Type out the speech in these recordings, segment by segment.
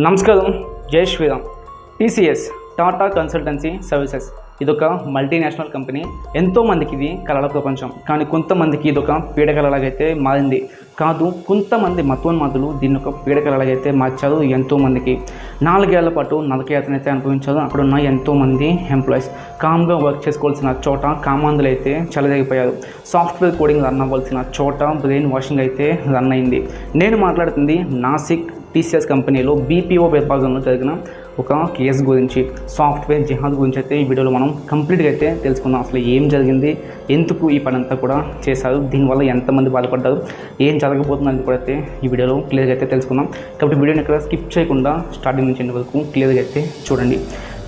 నమస్కారం, జై Shriram. TCS Tata Consultancy Services ఇదొక మల్టీనేషనల్ కంపెనీ. ఎంతోమందికి ఇది కళల ప్రపంచం, కానీ కొంతమందికి ఇదొక పీడకలలాగైతే మారింది. కాదు, కొంతమంది మతోన్మాదులు దీన్ని ఒక పీడకలలాగైతే మార్చారు. ఎంతోమందికి 4 ఏళ్ల పాటు నరకయాతనైతే అనుభవించారు. అక్కడ ఉన్న ఎంతోమంది ఎంప్లాయీస్ కామ్గా వర్క్ చేసుకోవాల్సిన చోట కామాంధులు అయితే చెలదగిపోయారు. సాఫ్ట్వేర్ కోడింగ్ రన్ అవ్వాల్సిన చోట బ్రెయిన్ వాషింగ్ అయితే రన్ అయింది. నేను మాట్లాడుతుంది నాసిక్ టీసీఎస్ కంపెనీలో బీపీఓ విభాగంలో జరిగిన ఒక కేసు గురించి, సాఫ్ట్వేర్ జిహాద్ గురించి అయితే ఈ వీడియోలో మనం కంప్లీట్గా అయితే తెలుసుకుందాం. అసలు ఏం జరిగింది, ఎందుకు ఈ పని అంతా కూడా చేశారు, దీనివల్ల ఎంతమంది బాధపడ్డారు, ఏం జరగబోతుందని కూడా అయితే ఈ వీడియోలో క్లియర్గా అయితే తెలుసుకుందాం. కాబట్టి వీడియోని ఇక్కడ స్కిప్ చేయకుండా స్టార్టింగ్ నుంచి ఎండ్ వరకు క్లియర్గా అయితే చూడండి.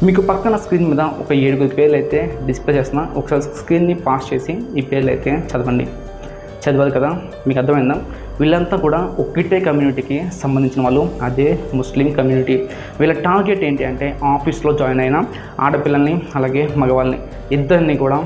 మీకు పక్కన స్క్రీన్ మీద ఒక 7 పేర్లు అయితే డిస్ప్లే చేస్తున్నా. ఒకసారి స్క్రీన్ని పాస్ చేసి ఈ పేర్లు అయితే చదవండి. చదివారు కదా, మీకు అర్థమైందా? వీళ్ళంతా కూడా ఒకటే కమ్యూనిటీకి సంబంధించిన వాళ్ళు, అదే ముస్లిం కమ్యూనిటీ. వీళ్ళ టార్గెట్ ఏంటి అంటే ఆఫీస్లో జాయిన్ అయిన ఆడపిల్లల్ని అలాగే మగవాళ్ళని ఇద్దరిని కూడా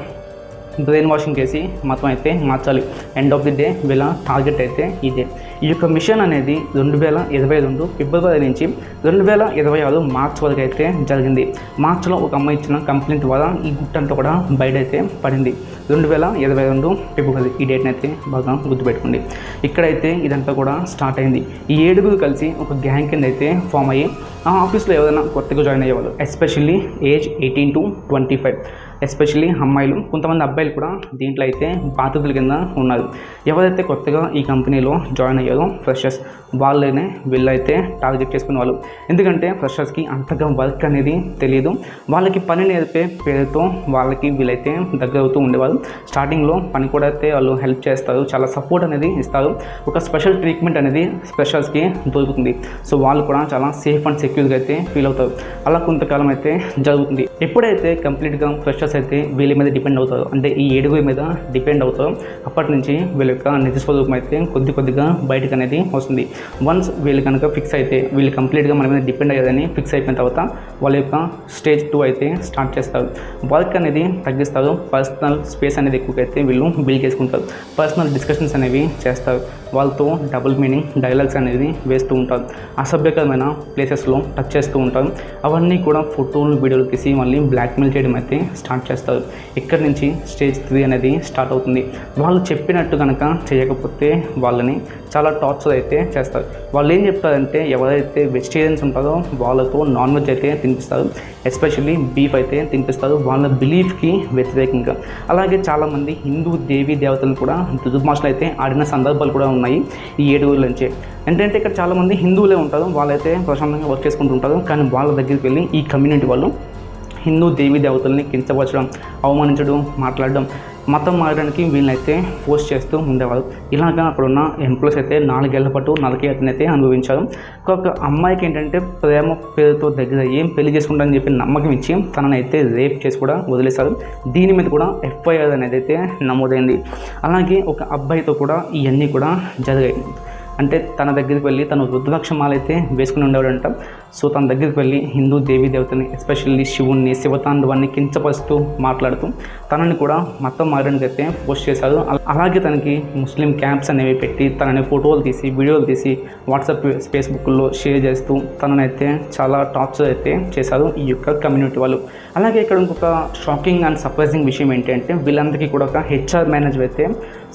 బ్రెయిన్ వాషింగ్ చేసి మొత్తం అయితే మార్చాలి. ఎండ్ ఆఫ్ ది డే వీళ్ళ టార్గెట్ అయితే ఇదే. ఈ యొక్క మిషన్ అనేది 2022 ఫిబ్రవరి నుంచి 2026 మార్చ్ వరకు అయితే జరిగింది. మార్చిలో ఒక అమ్మాయి ఇచ్చిన కంప్లైంట్ ద్వారా ఈ గుట్టంతా కూడా బయట అయితే పడింది. 2022 ఫిబ్రవరి ఈ డేట్ని అయితే బాగా గుర్తుపెట్టుకోండి. ఇక్కడైతే ఇదంతా కూడా స్టార్ట్ అయింది. ఈ 7 కలిసి ఒక గ్యాంగ్ కింద అయితే ఫామ్ అయ్యి ఆ ఆఫీస్లో ఎవరైనా కొత్తగా జాయిన్ అయ్యేవాళ్ళు, ఎస్పెషల్లీ ఏజ్ 18 to 25, ఎస్పెషల్లీ అమ్మాయిలు, కొంతమంది అబ్బాయిలు కూడా దీంట్లో అయితే బాధితుల కింద ఉన్నారు. ఎవరైతే కొత్తగా ఈ కంపెనీలో జాయిన్ అయ్యారో ఫ్రెషర్స్, వాళ్ళనే వీళ్ళైతే టార్గెట్ చేసుకునే వాళ్ళు. ఎందుకంటే ఫ్రెషర్స్కి అంతగా వర్క్ అనేది తెలియదు. వాళ్ళకి పని నేర్పే పేరుతో వాళ్ళకి వీళ్ళైతే దగ్గర అవుతూ ఉండేవారు. స్టార్టింగ్లో పని కూడా అయితే వాళ్ళు హెల్ప్ చేస్తారు, చాలా సపోర్ట్ అనేది ఇస్తారు. ఒక స్పెషల్ ట్రీట్మెంట్ అనేది ఫ్రెషర్స్కి దొరుకుతుంది. సో వాళ్ళు కూడా చాలా సేఫ్ అండ్ సెక్యూర్గా అయితే ఫీల్ అవుతారు. అలా కొంతకాలం అయితే జరుగుతుంది. ఎప్పుడైతే కంప్లీట్గా ఫ్రెషర్స్ అయితే వీళ్ళ మీద డిపెండ్ అవుతారు, అంటే ఈ 7 మీద డిపెండ్ అవుతారు, అప్పటి నుంచి వీళ్ళ యొక్క నిజ స్వరూపం అయితే కొద్దిగా బయటకు అనేది వస్తుంది. వన్స్ వీళ్ళు కనుక ఫిక్స్ అయితే, వీళ్ళు కంప్లీట్గా మన మీద డిపెండ్ అయ్యేదని ఫిక్స్ అయిపోయిన తర్వాత వాళ్ళ యొక్క స్టేజ్ 2 అయితే స్టార్ట్ చేస్తారు. వర్క్ అనేది తగ్గిస్తారు, పర్సనల్ స్పేస్ అనేది ఎక్కువగా అయితే వీళ్ళు బిల్డ్ చేసుకుంటారు, పర్సనల్ డిస్కషన్స్ అనేవి చేస్తారు, వాళ్ళతో డబుల్ మీనింగ్ డైలాగ్స్ అనేది వేస్తూ ఉంటారు, అసభ్యకరమైన ప్లేసెస్లో టచ్ చేస్తూ ఉంటారు. అవన్నీ కూడా ఫోటోలు వీడియోలు తీసి మళ్ళీ బ్లాక్మెయిల్ చేయడం అయితే స్టార్ట్ చేస్తారు. ఇక్కడి నుంచి స్టేజ్ 3 అనేది స్టార్ట్ అవుతుంది. వాళ్ళు చెప్పినట్టు కనుక చేయకపోతే వాళ్ళని చాలా టార్చర్ అయితే చేస్తారు. వాళ్ళు ఏం చెప్తారంటే ఎవరైతే వెజిటేరియన్స్ ఉంటారో వాళ్ళతో నాన్ వెజ్ అయితే తినిపిస్తారు, ఎస్పెషల్లీ బీఫ్ అయితే తినిపిస్తారు వాళ్ళ బిలీఫ్కి వ్యతిరేకంగా. అలాగే చాలామంది హిందూ దేవీ దేవతలను కూడా దుర్మాషలు అయితే ఆడిన సందర్భాలు కూడా ఉన్నాయి ఈ 7 నుంచే. ఏంటంటే ఇక్కడ చాలామంది హిందువులే ఉంటారు, వాళ్ళైతే ప్రశాంతంగా వర్క్ చేసుకుంటూ ఉంటారు. కానీ వాళ్ళ దగ్గరికి వెళ్ళి ఈ కమ్యూనిటీ వాళ్ళు హిందూ దేవీ దేవతల్ని కించపరచడం, అవమానించడం, మాట్లాడడం, మతం మారడానికి వీళ్ళైతే ఫోర్స్ చేస్తూ ఉండేవారు. ఇలాగా అక్కడ ఉన్న ఎంప్లాయీస్ అయితే 4 ఏళ్ల పాటు నరకయాతనైతే అనుభవించారు. ఒక అమ్మాయికి ఏంటంటే ప్రేమ పేరుతో దగ్గర ఏం పెళ్లి చేసుకుంటారని చెప్పి నమ్మకం ఇచ్చి తనని అయితే రేప్ చేసి కూడా వదిలేశారు. దీని మీద కూడా ఎఫ్ఐఆర్ అనేది అయితే నమోదైంది. అలాగే ఒక అబ్బాయితో కూడా ఇవన్నీ కూడా జరిగాయి. అంటే తన దగ్గరికి వెళ్ళి తను రుద్రాక్షమాలు అయితే వేసుకుని ఉండేవాడంట. సో తన దగ్గరికి వెళ్ళి హిందూ దేవీ దేవతని, ఎస్పెషల్లీ శివుణ్ణి, శివతాండవాన్ని కించపరుస్తూ మాట్లాడుతూ తనని కూడా మతం మారడానికి అయితే పోస్ట్ చేశారు. అలాగే తనకి ముస్లిం క్యాంప్స్ అనేవి పెట్టి తనని ఫోటోలు తీసి వీడియోలు తీసి వాట్సాప్ ఫేస్బుక్లో షేర్ చేస్తూ తననైతే చాలా టార్చర్ అయితే చేశారు ఈ యొక్క కమ్యూనిటీ వాళ్ళు. అలాగే ఇక్కడ ఇంకొక షాకింగ్ అండ్ సర్ప్రైజింగ్ విషయం ఏంటంటే వీళ్ళందరికీ కూడా ఒక హెచ్ఆర్ మేనేజర్ అయితే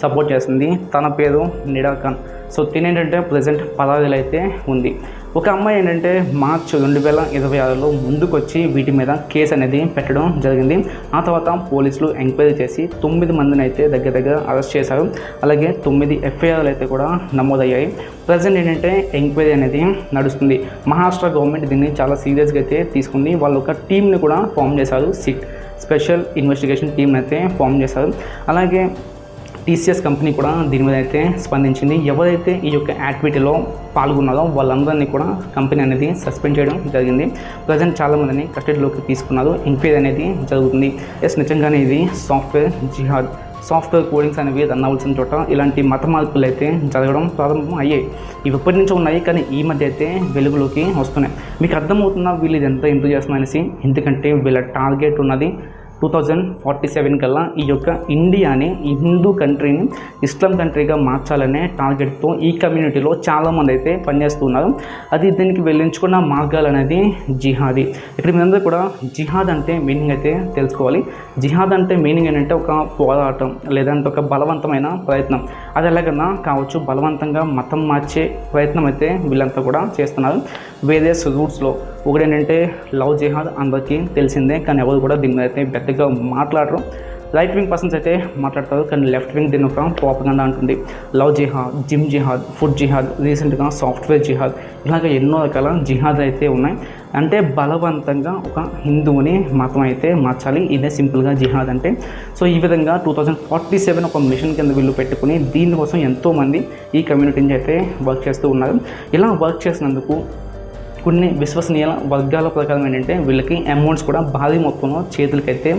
సపోర్ట్ చేస్తుంది. తన పేరు నిడా ఖాన్. సో తినేంటంటే ప్రజెంట్ 16 అయితే ఉంది. ఒక అమ్మాయి ఏంటంటే మార్చ్ 2026లో ముందుకు వచ్చి వీటి మీద కేసు అనేది పెట్టడం జరిగింది. ఆ తర్వాత పోలీసులు ఎంక్వైరీ చేసి 9 మందిని అయితే దగ్గర అరెస్ట్ చేశారు. అలాగే 9 ఎఫ్ఐఆర్లు అయితే కూడా నమోదయ్యాయి. ప్రజెంట్ ఏంటంటే ఎంక్వైరీ అనేది నడుస్తుంది. మహారాష్ట్ర గవర్నమెంట్ దీన్ని చాలా సీరియస్గా అయితే తీసుకుంది. వాళ్ళు ఒక టీంని కూడా ఫామ్ చేశారు, సిట్ స్పెషల్ ఇన్వెస్టిగేషన్ టీం అయితే ఫామ్ చేశారు. అలాగే టీసీఎస్ కంపెనీ కూడా దీని మీద అయితే స్పందించింది. ఎవరైతే ఈ యొక్క యాక్టివిటీలో పాల్గొన్నారో వాళ్ళందరినీ కూడా కంపెనీ అనేది సస్పెండ్ చేయడం జరిగింది. ప్రజెంట్ చాలామందిని కస్టడీలోకి తీసుకున్నారు. ఎంక్వైరీ అనేది జరుగుతుంది. నిజంగానే ఇది సాఫ్ట్వేర్ జిహాద్, సాఫ్ట్వేర్ కోడింగ్స్ అనేవి రన్ అవ్వాల్సిన చోట ఇలాంటి మత మార్పులు అయితే జరగడం ప్రారంభం అయ్యాయి. ఇవి ఎప్పటి నుంచో ఉన్నాయి, కానీ ఈ మధ్య అయితే వెలుగులోకి వస్తున్నాయి. మీకు అర్థమవుతుందా వీళ్ళు ఇదంతా ఎందుకు చేస్తున్నారనేసి? ఎందుకంటే వీళ్ళ టార్గెట్ ఉన్నది 2047 కల్లా ఈ యొక్క ఇండియాని ఈ హిందూ కంట్రీని ఇస్లాం కంట్రీగా మార్చాలనే టార్గెట్తో ఈ కమ్యూనిటీలో చాలామంది అయితే పనిచేస్తున్నారు. అది దీనికి వెళ్ళించుకున్న మార్గాలు అనేది జిహాదీ. ఇక్కడ మీరందరూ కూడా జిహాద్ అంటే మీనింగ్ అయితే తెలుసుకోవాలి. జిహాద్ అంటే మీనింగ్ ఏంటంటే ఒక పోరాటం లేదంటే ఒక బలవంతమైన ప్రయత్నం. అది ఎలాగన్నా కావచ్చు, బలవంతంగా మతం మార్చే ప్రయత్నం అయితే వీళ్ళంతా కూడా చేస్తున్నారు వేరియస్ రూట్స్లో. ఒకటేంటంటే లవ్ జిహాద్ అందరికీ తెలిసిందే, కానీ ఎవరు కూడా దీని మీద అయితే పెద్దగా మాట్లాడరు. రైట్ వింగ్ పర్సన్స్ అయితే మాట్లాడతారు, కానీ లెఫ్ట్ వింగ్ దీని ఒక ప్రోపగండా అంటుంది. లవ్ జిహాద్, జిమ్ జిహాద్, ఫుడ్ జిహాద్, రీసెంట్గా సాఫ్ట్వేర్ జిహాద్, ఇలాగ ఎన్నో రకాల జిహాద్ అయితే ఉన్నాయి. అంటే బలవంతంగా ఒక హిందువుని మతం అయితే మార్చాలి, ఇదే సింపుల్గా జిహాద్ అంటే. సో ఈ విధంగా 2047 ఒక మిషన్ కింద వీళ్ళు పెట్టుకుని దీనికోసం ఎంతోమంది ఈ కమ్యూనిటీని అయితే వర్క్ చేస్తూ ఉన్నారు. ఇలా వర్క్ చేసినందుకు కొన్ని విశ్వసనీయ వర్గాల ప్రకారం ఏంటంటే వీళ్ళకి అమౌంట్స్ కూడా భారీ మొత్తంలో చేతులకైతే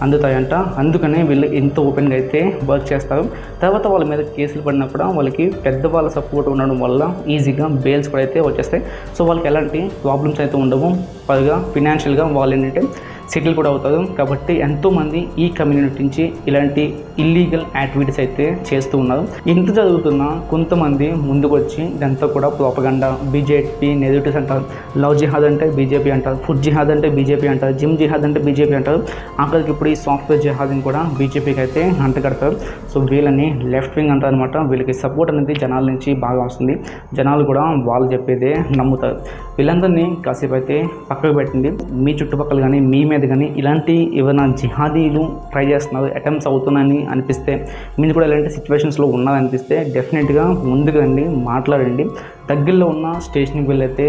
అందుతాయంట. అందుకనే వీళ్ళు ఎంతో ఓపెన్గా అయితే వర్క్ చేస్తారు. తర్వాత వాళ్ళ మీద కేసులు పడినా కూడా వాళ్ళకి పెద్దవాళ్ళ సపోర్ట్ ఉండడం వల్ల ఈజీగా బెయిల్స్ కూడా అయితే వచ్చేస్తాయి. సో వాళ్ళకి ఎలాంటి ప్రాబ్లమ్స్ అయితే ఉండవు. పైగా ఫినాన్షియల్గా వాళ్ళు ఏంటంటే సెటిల్ కూడా అవుతారు. కాబట్టి ఎంతోమంది ఈ కమ్యూనిటీ నుంచి ఇలాంటి ఇల్లీగల్ యాక్టివిటీస్ అయితే చేస్తూ ఉన్నారు. ఇంత జరుగుతున్నా కొంతమంది ముందుకు వచ్చి ఇదంతా కూడా ప్రోపగండా, బీజేపీ నెగిటివ్స్ అంటారు. లవ్ జిహాద్ అంటే బీజేపీ అంటారు, ఫుడ్ జిహాద్ అంటే బీజేపీ అంటారు, జిమ్ జిహాద్ అంటే బీజేపీ అంటారు. ఆఖరికి ఇప్పుడు ఈ సాఫ్ట్వేర్ జిహాద్ని కూడా బీజేపీకి అయితే అంటగడతారు. సో వీళ్ళని లెఫ్ట్ వింగ్ అంటారు అనమాట. వీళ్ళకి సపోర్ట్ అనేది జనాల నుంచి బాగా వస్తుంది. జనాలు కూడా వాళ్ళు చెప్పేదే నమ్ముతారు. వీళ్ళందరినీ కాసేపు అయితే పక్కకు పెట్టండి. మీ చుట్టుపక్కల కానీ మీ మీద కానీ ఇలాంటి ఏమైనా జిహాదీలు ట్రై చేస్తున్నారు, అటెంప్ట్స్ అవుతున్నాయని అనిపిస్తే, మీరు కూడా ఇలాంటి సిచ్యువేషన్స్లో ఉన్నారనిపిస్తే డెఫినెట్గా ముందుకు రండి, మాట్లాడండి. దగ్గరలో ఉన్న స్టేషన్కి వెళ్ళైతే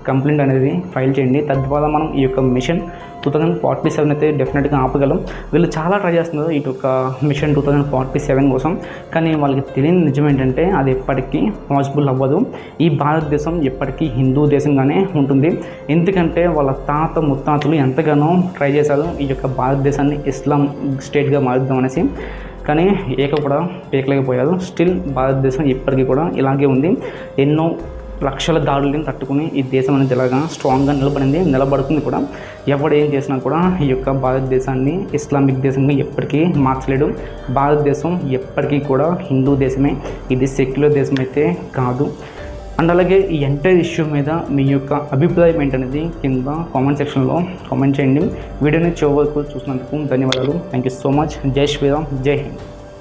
కంప్లైంట్ అనేది ఫైల్ చేయండి. తద్వారా మనం ఈ యొక్క మిషన్ 2047 అయితే డెఫినెట్గా ఆపగలం. వీళ్ళు చాలా ట్రై చేస్తున్నారు ఈ యొక్క మిషన్ 2047 కోసం, కానీ వాళ్ళకి తెలియని నిజం ఏంటంటే అది ఎప్పటికీ పాసిబుల్ అవ్వదు. ఈ భారతదేశం ఎప్పటికీ హిందూ దేశంగానే ఉంటుంది. ఎందుకంటే వాళ్ళ తాత ముత్తాతలు ఎంతగానో ట్రై చేశారు ఈ యొక్క భారతదేశాన్ని ఇస్లాం స్టేట్గా మారుద్దాం అనేసి, కానీ ఏక కూడా పీకలేకపోయారు. స్టిల్ భారతదేశం ఇప్పటికీ కూడా ఇలాగే ఉంది. ఎన్నో లక్షల దాడులను తట్టుకుని ఈ దేశం అనేది ఇలాగా స్ట్రాంగ్గా నిలబడుతుంది కూడా. ఎవడు ఏం చేసినా కూడా ఈ యొక్క భారతదేశాన్ని ఇస్లామిక్ దేశంగా ఎప్పటికీ మార్చలేడు. భారతదేశం ఎప్పటికీ కూడా హిందూ దేశమే, ఇది సెక్యులర్ దేశం అయితే కాదు. అండ్ అలాగే ఈ ఎంటైర్ ఇష్యూ మీద మీ యొక్క అభిప్రాయం ఏంటనేది కింద కామెంట్ సెక్షన్లో కామెంట్ చేయండి. వీడియోని చివరి వరకు చూసినందుకు ధన్యవాదాలు. Thank you so much. జై శ్రీరామ్, జై హింద్.